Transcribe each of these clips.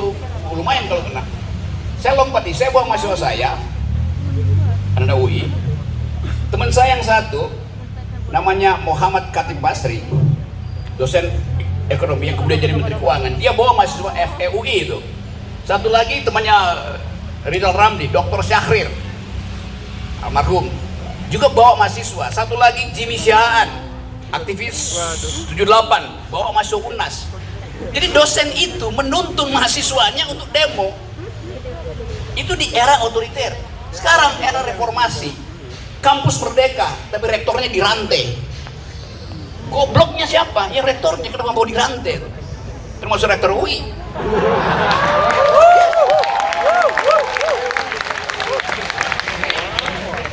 itu lumayan kalau kena. Saya lompati, saya bawa mahasiswa saya, anak UI. Teman saya yang satu, namanya Muhammad Khatib Basri, dosen ekonomi yang kemudian jadi Menteri Keuangan. Dia bawa mahasiswa FEUI itu. Satu lagi temannya Rizal Ramli, Dr. Syahrir, almarhum, juga bawa mahasiswa. Satu lagi Jimmy Syahaan, aktivis 78, bawa mahasiswa UNAS. Jadi dosen itu menuntun mahasiswanya untuk demo. Itu di era otoriter. Sekarang era reformasi, kampus merdeka, tapi rektornya dirantai. Gobloknya siapa? Ya rektornya, kenapa mau dirantai? Termasuk rektor UI.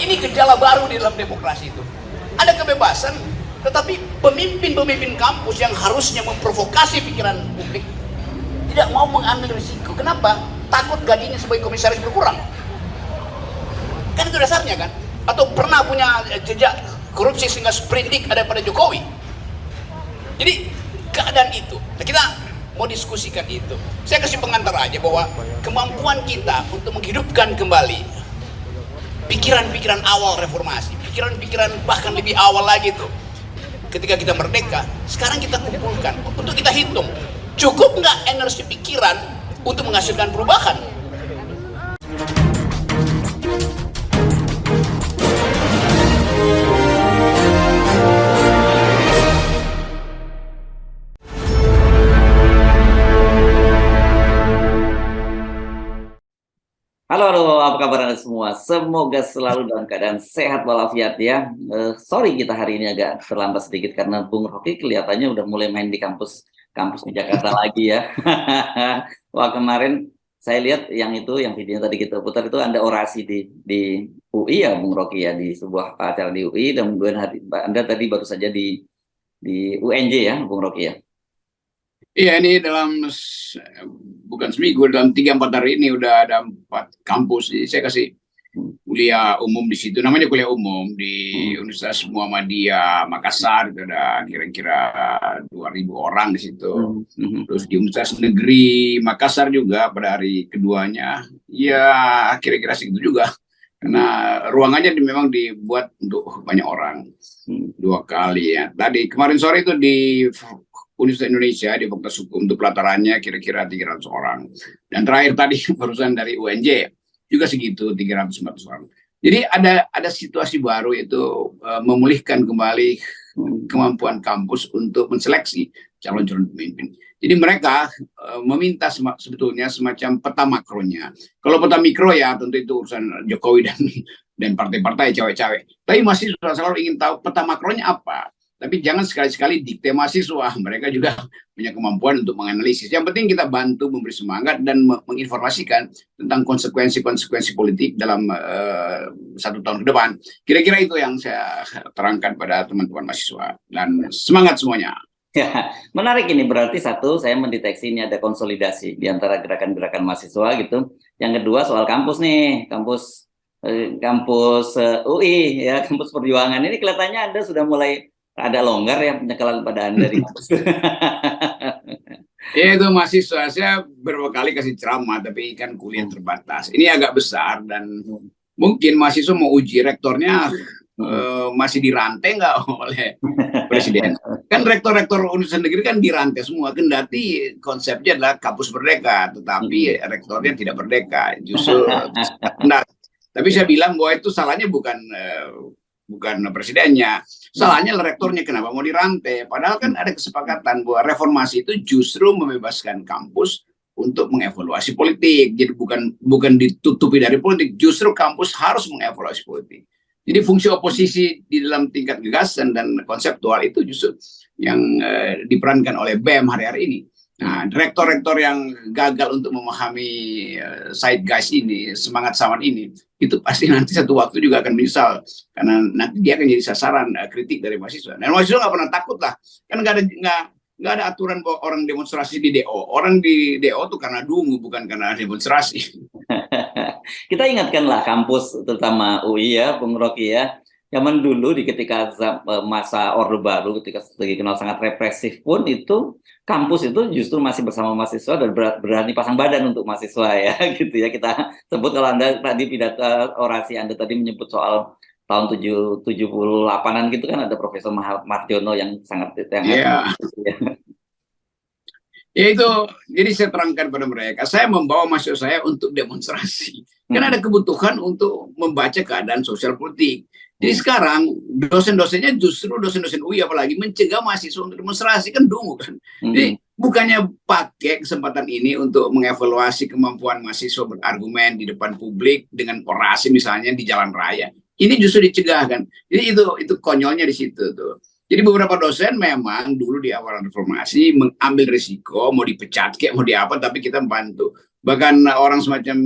Ini gejala baru di dalam demokrasi itu. Ada kebebasan, tetapi pemimpin-pemimpin kampus yang harusnya memprovokasi pikiran publik tidak mau mengambil risiko. Kenapa? Takut gajinya sebagai komisaris berkurang. Kan itu dasarnya kan? Atau pernah punya jejak korupsi sehingga sprindik ada pada Jokowi. Jadi keadaan itu, nah, kita mau diskusikan itu. Saya kasih pengantar aja bahwa kemampuan kita untuk menghidupkan kembali pikiran-pikiran awal reformasi, pikiran-pikiran bahkan lebih awal lagi tuh. Ketika kita merdeka, sekarang kita kumpulkan untuk kita hitung, cukup nggak energi pikiran untuk menghasilkan perubahan? Halo, halo, apa kabar Anda semua? Semoga selalu dalam keadaan sehat walafiat ya. Sorry kita hari ini agak terlambat sedikit karena Bung Rocky kelihatannya udah mulai main di kampus di Jakarta lagi ya. Wah, kemarin saya lihat yang video tadi kita putar itu Anda orasi di UI ya Bung Rocky ya, di sebuah acara di UI, dan kemudian Anda tadi baru saja di UNJ ya Bung Rocky ya. Iya, ini dalam bukan seminggu, dalam 3-4 hari ini udah ada 4 kampus. Jadi saya kasih kuliah umum di situ, namanya kuliah umum di Universitas Muhammadiyah Makassar. Itu ada kira-kira 2.000 orang di situ. Terus di Universitas Negeri Makassar juga pada hari keduanya, ya kira-kira segitu juga. Karena ruangannya memang dibuat untuk banyak orang 2 kali ya. Tadi kemarin sore itu di Universitas Indonesia di Fakultas Hukum, untuk pelatarannya kira-kira 300 orang. Dan terakhir tadi barusan dari UNJ juga segitu, 300-400 orang. Jadi ada situasi baru, yaitu memulihkan kembali kemampuan kampus untuk menseleksi calon-calon pemimpin. Jadi mereka meminta sebetulnya semacam peta makronya. Kalau peta mikro ya tentu itu urusan Jokowi dan partai-partai cawe-cawe. Tapi masih selalu ingin tahu peta makronya apa. Tapi jangan sekali-sekali dikte mahasiswa, mereka juga punya kemampuan untuk menganalisis. Yang penting kita bantu memberi semangat dan menginformasikan tentang konsekuensi-konsekuensi politik dalam 1 tahun ke depan. Kira-kira itu yang saya terangkan pada teman-teman mahasiswa. Dan semangat semuanya. Ya, menarik ini, berarti satu, saya mendeteksi ini ada konsolidasi di antara gerakan-gerakan mahasiswa gitu. Yang kedua soal kampus nih, kampus UI ya, kampus perjuangan ini kelihatannya Anda sudah mulai ada longgar ya penyekalan pada Anda di kampus. Ya, itu mahasiswa, saya beberapa kali kasih ceramah, tapi kan kuliah terbatas. Ini agak besar dan mungkin mahasiswa mau uji rektornya masih dirantai nggak oleh presiden. Kan rektor-rektor universitas negeri kan dirantai semua, kendati konsepnya adalah kampus merdeka, tetapi rektornya tidak merdeka, justru benar. Tapi saya bilang bahwa itu salahnya bukan presidennya, salahnya rektornya. Kenapa mau dirantai? Padahal kan ada kesepakatan bahwa reformasi itu justru membebaskan kampus untuk mengevaluasi politik. Jadi bukan ditutupi dari politik, justru kampus harus mengevaluasi politik. Jadi fungsi oposisi di dalam tingkat gagasan dan konseptual itu justru yang diperankan oleh BEM hari-hari ini. Nah, rektor-rektor yang gagal untuk memahami zeitgeist ini, semangat zaman ini, itu pasti nanti satu waktu juga akan menyesal, karena nanti dia akan jadi sasaran kritik dari mahasiswa. Dan mahasiswa nggak pernah takut lah, kan nggak ada aturan bahwa orang demonstrasi di DO. Orang di DO tuh karena dungu, bukan karena demonstrasi. Kita ingatkanlah kampus, terutama UI ya, Bung Rocky ya. zaman dulu di ketika masa Orde Baru, ketika dikenal sangat represif pun itu kampus itu justru masih bersama mahasiswa dan berani pasang badan untuk mahasiswa ya gitu ya. Kita sebut kalau Anda tadi pidato orasi Anda tadi menyebut soal tahun 78-an gitu kan, ada Profesor Mardiono yang sangat Ya, ya itu, jadi saya terangkan pada mereka, saya membawa mahasiswa saya untuk demonstrasi. Karena ada kebutuhan untuk membaca keadaan sosial politik. Jadi sekarang dosen-dosennya justru dosen-dosen UI apalagi mencegah mahasiswa untuk demonstrasi, kan dungu kan. Jadi bukannya pakai kesempatan ini untuk mengevaluasi kemampuan mahasiswa berargumen di depan publik dengan orasi misalnya di jalan raya. Ini justru dicegah kan. Jadi itu konyolnya di situ tuh. Jadi beberapa dosen memang dulu di awal reformasi mengambil risiko mau dipecat kayak mau diapa, tapi kita membantu. Bahkan orang semacam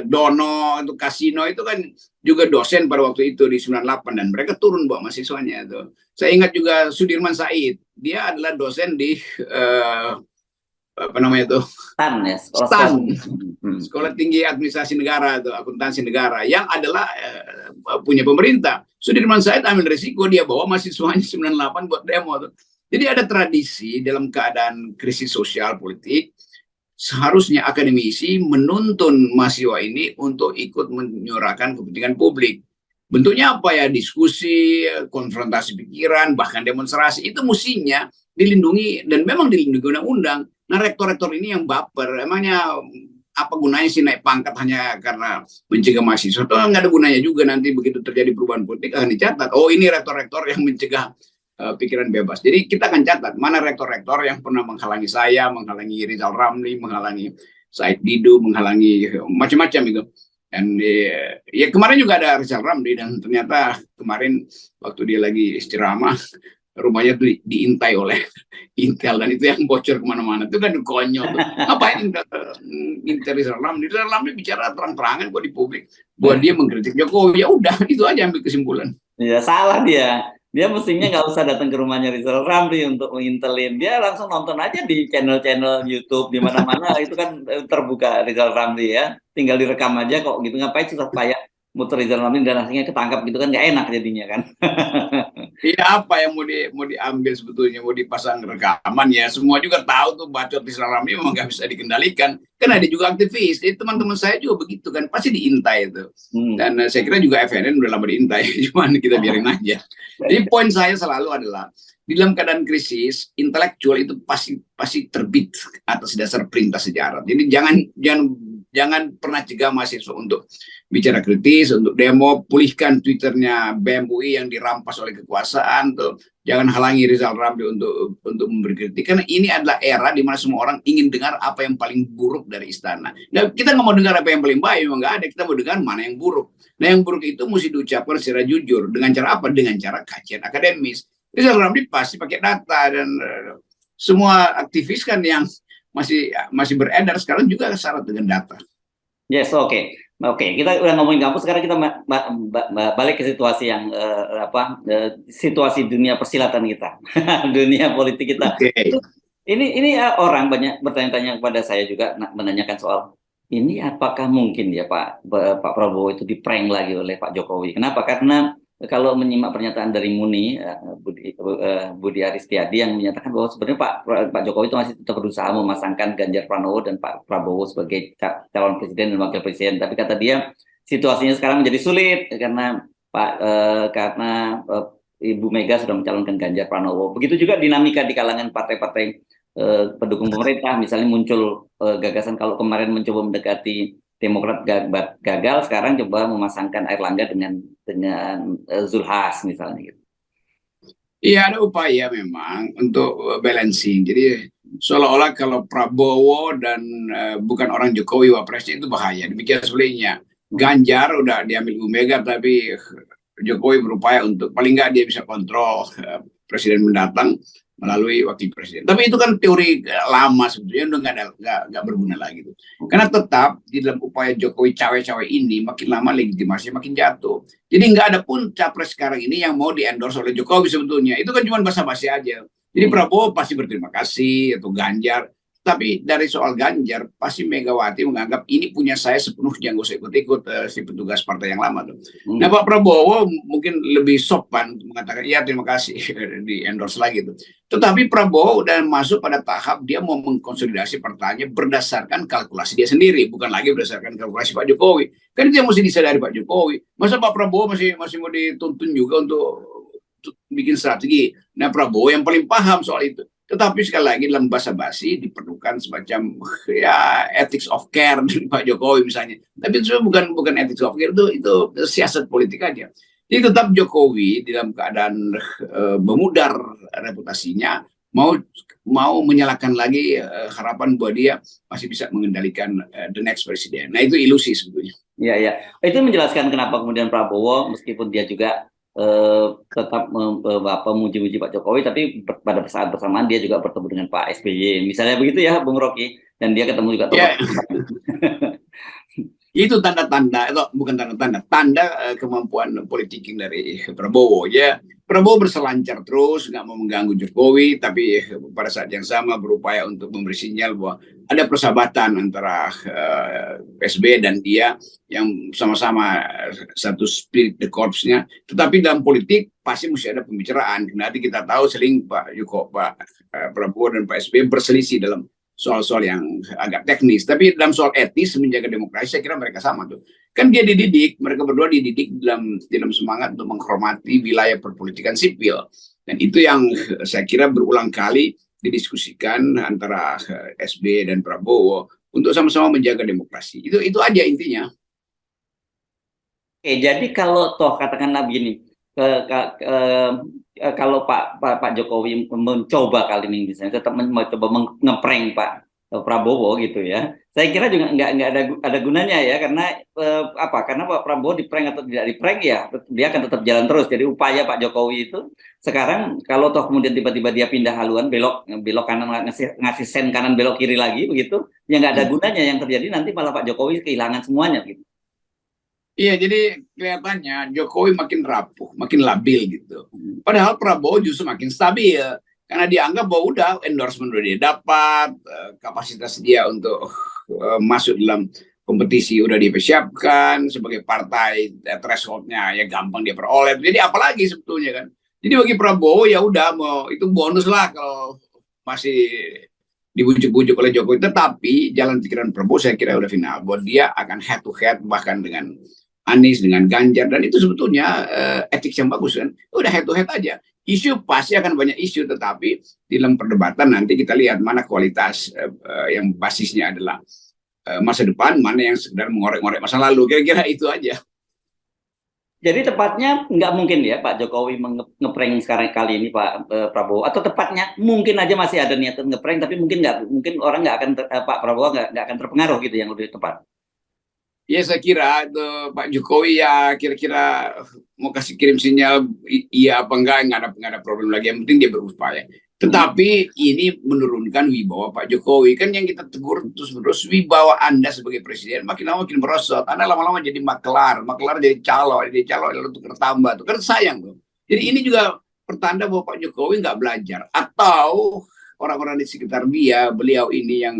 Dono untuk Kasino itu kan juga dosen pada waktu itu di 98 dan mereka turun bawa mahasiswanya itu. Saya ingat juga Sudirman Said, dia adalah dosen di apa namanya itu? STAN ya, STAN, Sekolah Tinggi Administrasi Negara atau Akuntansi Negara, yang adalah punya pemerintah. Sudirman Said ambil risiko, dia bawa mahasiswanya 98 buat demo. Jadi ada tradisi dalam keadaan krisis sosial politik, seharusnya akademisi menuntun mahasiswa ini untuk ikut menyuarakan kepentingan publik. Bentuknya apa ya? Diskusi, konfrontasi pikiran, bahkan demonstrasi. Itu mestinya dilindungi dan memang dilindungi undang-undang. Nah, rektor-rektor ini yang baper, emangnya apa gunanya sih naik pangkat hanya karena mencegah mahasiswa? Atau nggak ada gunanya juga, nanti begitu terjadi perubahan politik akan dicatat. Oh, ini rektor-rektor yang mencegah pikiran bebas. Jadi kita akan catat mana rektor-rektor yang pernah menghalangi saya, menghalangi Rizal Ramli, menghalangi Said Didu, menghalangi macam-macam itu. Dan ya kemarin juga ada Rizal Ramli, dan ternyata kemarin waktu dia lagi istirahah rumahnya tuh diintai oleh Intel, dan itu yang bocor kemana-mana. Itu kan konyol tuh. Ngapain Intel Rizal Ramli? Rizal Ramli bicara terang-terangan kok di publik buat dia mengkritik Jokowi. Ya udah, itu aja ambil kesimpulan. Ya salah dia. Dia mestinya nggak usah datang ke rumahnya Rizal Ramli untuk mengintelin. Dia langsung nonton aja di channel-channel YouTube di mana-mana. Itu kan terbuka Rizal Ramli ya. Tinggal direkam aja kok gitu. Ngapain susah payah muter Rizal Ramli dan akhirnya ketangkap gitu kan, nggak enak jadinya kan. Iya, apa yang mau diambil sebetulnya, mau dipasang rekaman ya, semua juga tahu tuh bacot di Ramli memang nggak bisa dikendalikan. Kan ada juga aktivis, jadi teman-teman saya juga begitu kan, pasti diintai itu. Dan saya kira juga FNN udah lama diintai, cuman kita biarin aja. Jadi poin saya selalu adalah di dalam keadaan krisis, intelektual itu pasti terbit atas dasar perintah sejarah. Jadi jangan pernah cegah mahasiswa untuk bicara kritis, untuk demo, pulihkan Twitternya BEM UI yang dirampas oleh kekuasaan, tuh. Jangan halangi Rizal Ramli untuk memberi kritik, karena ini adalah era di mana semua orang ingin dengar apa yang paling buruk dari istana. Nah, kita nggak mau dengar apa yang paling baik, memang nggak ada. Kita mau dengar mana yang buruk. Nah, yang buruk itu mesti diucapkan secara jujur. Dengan cara apa? Dengan cara kajian akademis. Rizal Ramli pasti pakai data, dan semua aktivis kan yang masih beredar sekarang juga syarat dengan data. Yes, oke. Oke, kita udah ngomongin kampus, sekarang kita balik ke situasi yang situasi dunia persilatan kita, dunia politik kita. Okay. Ini orang banyak bertanya-tanya kepada saya juga, menanyakan soal ini apakah mungkin ya Pak Prabowo itu diprank lagi oleh Pak Jokowi? Kenapa? Karena kalau menyimak pernyataan dari Muni Budi Aristiadi yang menyatakan bahwa sebenarnya Pak Jokowi itu masih tetap berusaha memasangkan Ganjar Pranowo dan Pak Prabowo sebagai calon presiden dan wakil presiden, tapi kata dia situasinya sekarang menjadi sulit karena Ibu Mega sudah mencalonkan Ganjar Pranowo. Begitu juga dinamika di kalangan partai-partai pendukung pemerintah, misalnya muncul gagasan kalau kemarin mencoba mendekati Demokrat gagal, sekarang coba memasangkan Airlangga dengan Zulhas misalnya gitu. Iya, ada upaya memang untuk balancing. Jadi seolah-olah kalau Prabowo dan bukan orang Jokowi wapresnya itu bahaya. Demikian sebaliknya. Ganjar udah diambil Bu Mega, tapi Jokowi berupaya untuk paling nggak dia bisa kontrol presiden mendatang melalui wakil presiden. Tapi itu kan teori lama sebetulnya, udah nggak berguna lagi. Karena tetap di dalam upaya Jokowi cawe-cawe ini makin lama legitimasi makin jatuh. Jadi nggak ada pun capres sekarang ini yang mau di-endorse oleh Jokowi sebetulnya. Itu kan cuma basa-basi aja. Jadi Prabowo pasti berterima kasih atau Ganjar. Tapi dari soal Ganjar, pasti Megawati menganggap ini punya saya sepenuhnya, nggak usah ikut-ikut si petugas partai yang lama tuh. Nah, Pak Prabowo mungkin lebih sopan mengatakan, iya terima kasih, di endorse lagi tuh. Tetapi Prabowo udah masuk pada tahap dia mau mengkonsolidasi partainya berdasarkan kalkulasi dia sendiri, bukan lagi berdasarkan kalkulasi Pak Jokowi. Kan itu yang mesti disadari Pak Jokowi. Masa Pak Prabowo masih mau dituntun juga untuk bikin strategi. Nah, Prabowo yang paling paham soal itu. Tetapi sekali lagi dalam bahasa basi diperlukan semacam ya ethics of care dari Pak Jokowi misalnya. Tapi itu bukan ethics of care, itu siasat politik aja. Jadi tetap Jokowi dalam keadaan memudar reputasinya, mau menyalakan lagi harapan bahwa dia masih bisa mengendalikan the next presiden. Nah, itu ilusi sebetulnya. Ya, ya. Itu menjelaskan kenapa kemudian Prabowo meskipun dia juga tetap memuji-muji Pak Jokowi, tapi pada saat bersamaan dia juga bertemu dengan Pak SBY, misalnya begitu ya, Bung Rocky, dan dia ketemu juga tokoh. Itu tanda-tanda, itu bukan tanda kemampuan politik dari Prabowo. Ya, Prabowo berselancar terus, nggak mau mengganggu Jokowi, tapi pada saat yang sama berupaya untuk memberi sinyal bahwa ada persahabatan antara SB dan dia yang sama-sama satu spirit the corps-nya. Tetapi dalam politik pasti mesti ada pembicaraan. Nanti kita tahu sering Pak Prabowo dan Pak SB berselisih dalam soal-soal yang agak teknis, tapi dalam soal etis menjaga demokrasi saya kira mereka sama tuh. Kan dia mereka berdua dididik dalam semangat untuk menghormati wilayah perpolitikan sipil, dan itu yang saya kira berulang kali didiskusikan antara SB dan Prabowo untuk sama-sama menjaga demokrasi. Itu aja intinya. Oke, jadi kalau toh katakanlah begini, kalau Pak Jokowi mencoba kali ini misalnya tetap mencoba ngeprank Pak Prabowo gitu ya, saya kira juga nggak ada gunanya ya, karena karena Pak Prabowo diprank atau tidak diprank ya dia akan tetap jalan terus. Jadi upaya Pak Jokowi itu sekarang kalau toh kemudian tiba-tiba dia pindah haluan belok kanan, ngasih sen kanan belok kiri lagi begitu, ya nggak ada gunanya. Yang terjadi nanti malah Pak Jokowi kehilangan semuanya gitu. Iya, jadi kelihatannya Jokowi makin rapuh, makin labil gitu. Padahal Prabowo justru makin stabil. Karena dianggap bahwa udah endorsement udah dia dapat, kapasitas dia untuk masuk dalam kompetisi udah dipersiapkan, sebagai partai thresholdnya ya gampang dia peroleh. Jadi apalagi sebetulnya kan. Jadi bagi Prabowo ya udah itu bonus lah kalau masih dibujuk-bujuk oleh Jokowi. Tetapi jalan pikiran Prabowo saya kira udah final, bahwa dia akan head to head bahkan dengan Anies, dengan Ganjar, dan itu sebetulnya etik yang bagus kan. Udah head to head aja. Isu pasti akan banyak isu, tetapi dalam perdebatan nanti kita lihat mana kualitas yang basisnya adalah masa depan, mana yang sekedar mengorek-ngorek masa lalu. Kira-kira itu aja. Jadi tepatnya nggak mungkin ya Pak Jokowi ngeprank sekarang kali ini Pak Prabowo, atau tepatnya mungkin aja masih ada niatan ngeprank, tapi mungkin orang nggak akan Pak Prabowo nggak akan terpengaruh gitu, yang lebih tepat. Ya saya kira Pak Jokowi ya kira-kira mau kasih kirim sinyal iya apa enggak ada problem lagi, yang penting dia berupaya. Tetapi ini menurunkan wibawa Pak Jokowi. Kan yang kita tegur terus wibawa Anda sebagai presiden makin lama makin merosot. Anda lama-lama jadi maklar jadi calo lalu tukar tambah tuh. Kan sayang tuh. Jadi ini juga pertanda bahwa Pak Jokowi nggak belajar, atau orang-orang di sekitar dia, beliau ini yang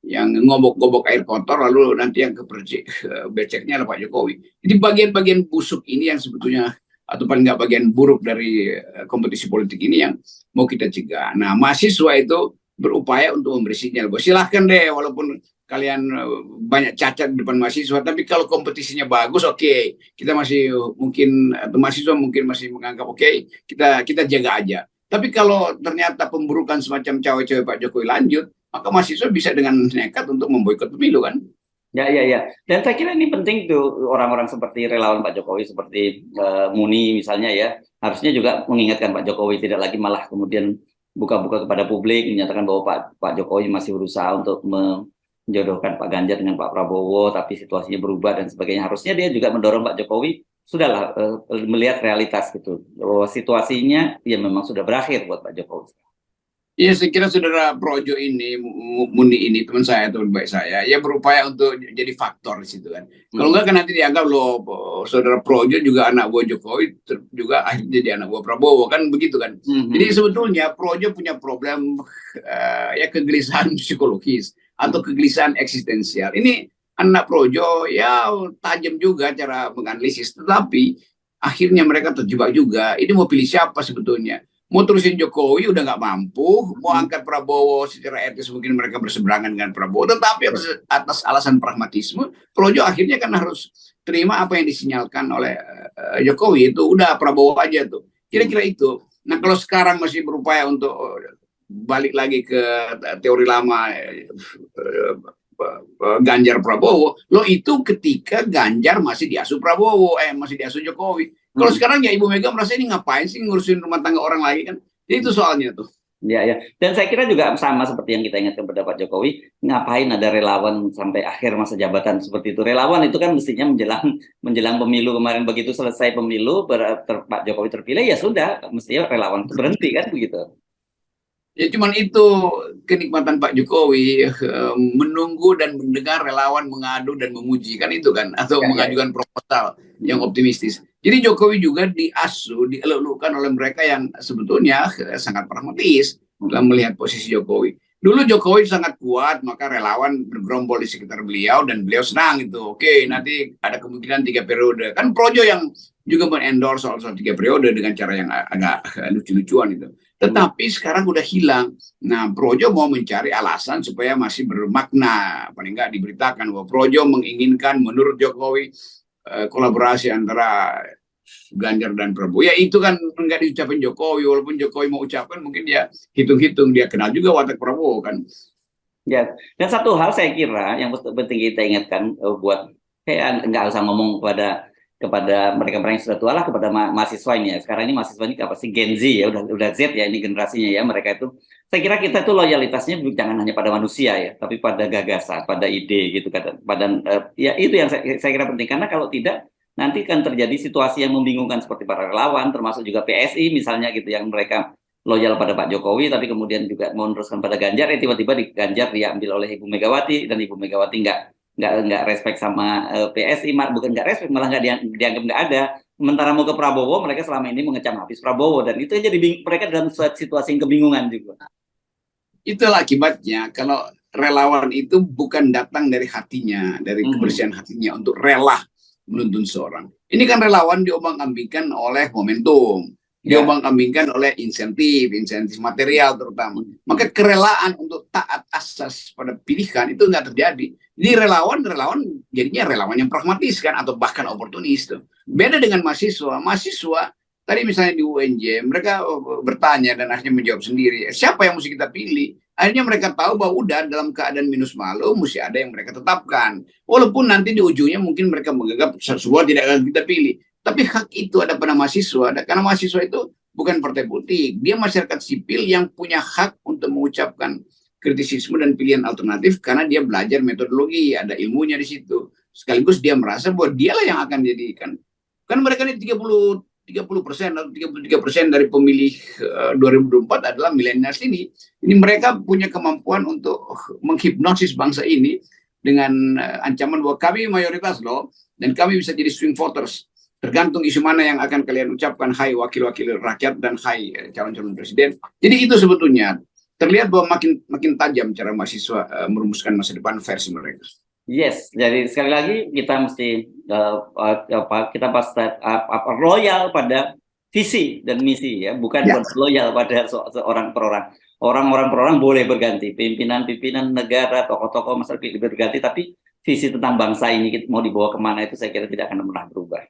ngobok-ngobok air kotor, lalu nanti yang kepercik beceknya adalah Pak Jokowi. Jadi bagian-bagian busuk ini yang sebetulnya, atau paling nggak bagian buruk dari kompetisi politik ini yang mau kita cegah. Nah, mahasiswa itu berupaya untuk memberi sinyal bahwa silahkan deh, walaupun kalian banyak cacat di depan mahasiswa, tapi kalau kompetisinya bagus, oke, kita masih mungkin, atau mahasiswa mungkin masih menganggap oke, kita jaga aja. Tapi kalau ternyata pemburukan semacam cawe-cawe Pak Jokowi lanjut, maka mahasiswa bisa dengan nekat untuk memboikot pemilu kan. Ya. Dan saya kira ini penting tuh, orang-orang seperti relawan Pak Jokowi seperti Muni misalnya ya, harusnya juga mengingatkan Pak Jokowi, tidak lagi malah kemudian buka-buka kepada publik menyatakan bahwa Pak Jokowi masih berusaha untuk menjodohkan Pak Ganjar dengan Pak Prabowo, tapi situasinya berubah dan sebagainya. Harusnya dia juga mendorong Pak Jokowi, sudahlah melihat realitas gitu, bahwa situasinya ya memang sudah berakhir buat Pak Jokowi. Iya, saya kira saudara Projo ini, Muni ini, teman saya, teman baik saya, ya berupaya untuk jadi faktor di situ kan. Kalau enggak kan nanti dianggap loh, saudara Projo juga anak buah Jokowi, juga akhirnya jadi anak buah Prabowo, kan begitu kan. Jadi sebetulnya Projo punya problem ya kegelisahan psikologis atau kegelisahan eksistensial. Ini anak Projo ya tajam juga cara menganalisis, tetapi akhirnya mereka terjebak juga. Ini mau pilih siapa sebetulnya? Mau terusin Jokowi udah nggak mampu, mau angkat Prabowo secara etis mungkin mereka berseberangan dengan Prabowo, tetapi atas alasan pragmatisme, Projo akhirnya kan harus terima apa yang disinyalkan oleh Jokowi, itu udah Prabowo aja tuh. Kira-kira itu. Nah kalau sekarang masih berupaya untuk balik lagi ke teori lama Ganjar Prabowo, lo itu ketika Ganjar masih diasuh Prabowo, masih diasuh Jokowi. Kalau sekarang ya Ibu Mega merasa ini ngapain sih ngurusin rumah tangga orang lagi kan? Jadi itu soalnya tuh. Ya, ya. Dan saya kira juga sama seperti yang kita ingatkan pada Pak Jokowi, ngapain ada relawan sampai akhir masa jabatan seperti itu. Relawan itu kan mestinya menjelang pemilu kemarin, begitu selesai pemilu, Pak Jokowi terpilih, ya sudah, mestinya relawan itu berhenti kan begitu. Ya cuman itu kenikmatan Pak Jokowi, menunggu dan mendengar relawan mengadu dan memuji kan itu kan, atau mengajukan proposal yang optimistis. Jadi Jokowi juga diasuh, dieluk-elukan oleh mereka yang sebetulnya sangat pragmatis dalam melihat posisi Jokowi. Dulu Jokowi sangat kuat, maka relawan bergerombol di sekitar beliau dan beliau senang itu. Oke, nanti ada kemungkinan 3 periode. Kan Projo yang juga mengendorse soal 3 periode dengan cara yang agak lucu-lucuan itu. Tetapi sekarang udah hilang. Nah, Projo mau mencari alasan supaya masih bermakna. Paling nggak diberitakan bahwa Projo menginginkan menurut Jokowi kolaborasi antara Ganjar dan Prabowo. Ya itu kan nggak diucapin Jokowi. Walaupun Jokowi mau ucapkan, mungkin dia hitung-hitung. Dia kenal juga watak Prabowo kan. Ya, dan satu hal saya kira yang penting kita ingatkan buat kayak nggak usah ngomong kepada mereka-mereka yang sudah tua lah, kepada mahasiswa ini ya. Sekarang ini mahasiswa ini apa sih, Gen Z ya, udah Z ya ini generasinya ya. Mereka itu, saya kira kita tuh loyalitasnya jangan hanya pada manusia ya, tapi pada gagasan, pada ide gitu kan. Ya itu yang saya kira penting, karena kalau tidak nanti kan terjadi situasi yang membingungkan seperti para relawan, termasuk juga PSI misalnya gitu, yang mereka loyal pada Pak Jokowi tapi kemudian juga mau meneruskan pada Ganjar, tiba-tiba di Ganjar diambil oleh Ibu Megawati, dan Ibu Megawati nggak respect sama PSI, bukan nggak respect, malah dianggap nggak ada. Sementara mau ke Prabowo, mereka selama ini mengecam habis Prabowo, dan itu jadi mereka dalam situasi yang kebingungan juga. Itulah akibatnya kalau relawan itu bukan datang dari hatinya, dari kebersihan hatinya untuk rela menuntun seorang. Ini kan relawan diombang-ambingkan oleh momentum, diombang-ambingkan oleh insentif material terutama. Maka kerelaan untuk taat asas pada pilihan itu nggak terjadi. Jadi relawan jadinya relawan yang pragmatis kan, atau bahkan oportunis tuh. Beda dengan mahasiswa tadi misalnya di UNJ, mereka bertanya dan akhirnya menjawab sendiri. Siapa yang mesti kita pilih? Akhirnya mereka tahu bahwa udah dalam keadaan minus malu, mesti ada yang mereka tetapkan. Walaupun nanti di ujungnya mungkin mereka menganggap semua tidak akan kita pilih. Tapi hak itu ada pada mahasiswa. Karena mahasiswa itu bukan partai politik. Dia masyarakat sipil yang punya hak untuk mengucapkan kritisisme dan pilihan alternatif karena dia belajar metodologi, ada ilmunya di situ. Sekaligus dia merasa bahwa dialah yang akan jadikan. Kan mereka ini 30% atau 33% dari pemilih 2024 adalah milenials ini. Ini mereka punya kemampuan untuk menghipnosis bangsa ini dengan ancaman bahwa kami mayoritas loh, dan kami bisa jadi swing voters. Tergantung isu mana yang akan kalian ucapkan, hai wakil-wakil rakyat dan hai calon-calon presiden. Jadi itu sebetulnya terlihat bahwa makin tajam cara mahasiswa merumuskan masa depan versi mereka. Yes, jadi sekali lagi kita mesti kita pasti loyal pada visi dan misi ya, bukan loyal pada seorang per orang. Orang-orang per orang boleh berganti, pimpinan negara, tokoh-tokoh masyarakat berganti, tapi visi tentang bangsa ini mau dibawa kemana itu saya kira tidak akan pernah berubah.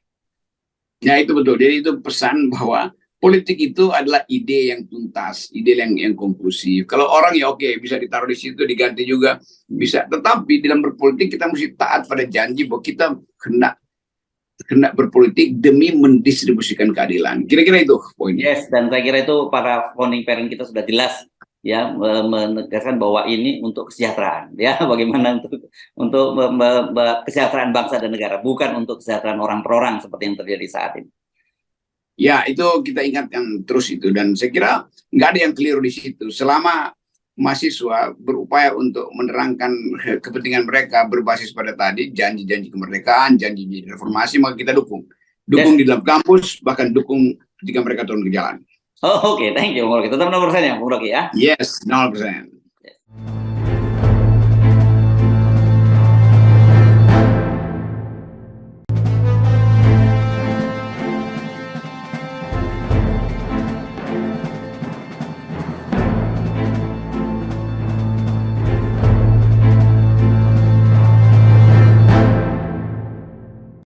Ya itu betul. Jadi itu pesan bahwa politik itu adalah ide yang tuntas, ide yang konklusif. Kalau orang ya oke, bisa ditaruh di situ, diganti juga bisa. Tetapi dalam berpolitik kita mesti taat pada janji bahwa kita hendak berpolitik demi mendistribusikan keadilan. Kira-kira itu poinnya. Yes, dan saya kira itu para founding parent kita sudah jelas ya menegaskan bahwa ini untuk kesejahteraan ya, bagaimana untuk kesejahteraan bangsa dan negara, bukan untuk kesejahteraan orang per orang seperti yang terjadi saat ini. Ya, itu kita ingatkan terus itu, dan saya kira nggak ada yang keliru di situ. Selama mahasiswa berupaya untuk menerangkan kepentingan mereka berbasis pada tadi janji-janji kemerdekaan, janji-janji reformasi, maka kita dukung. Dukung di dalam kampus, bahkan dukung ketika mereka turun ke jalan. Oke, thank you, Bung Rocky. Tetap nomor persen ya, Bung Rocky ya. Yes, 0%. Yes.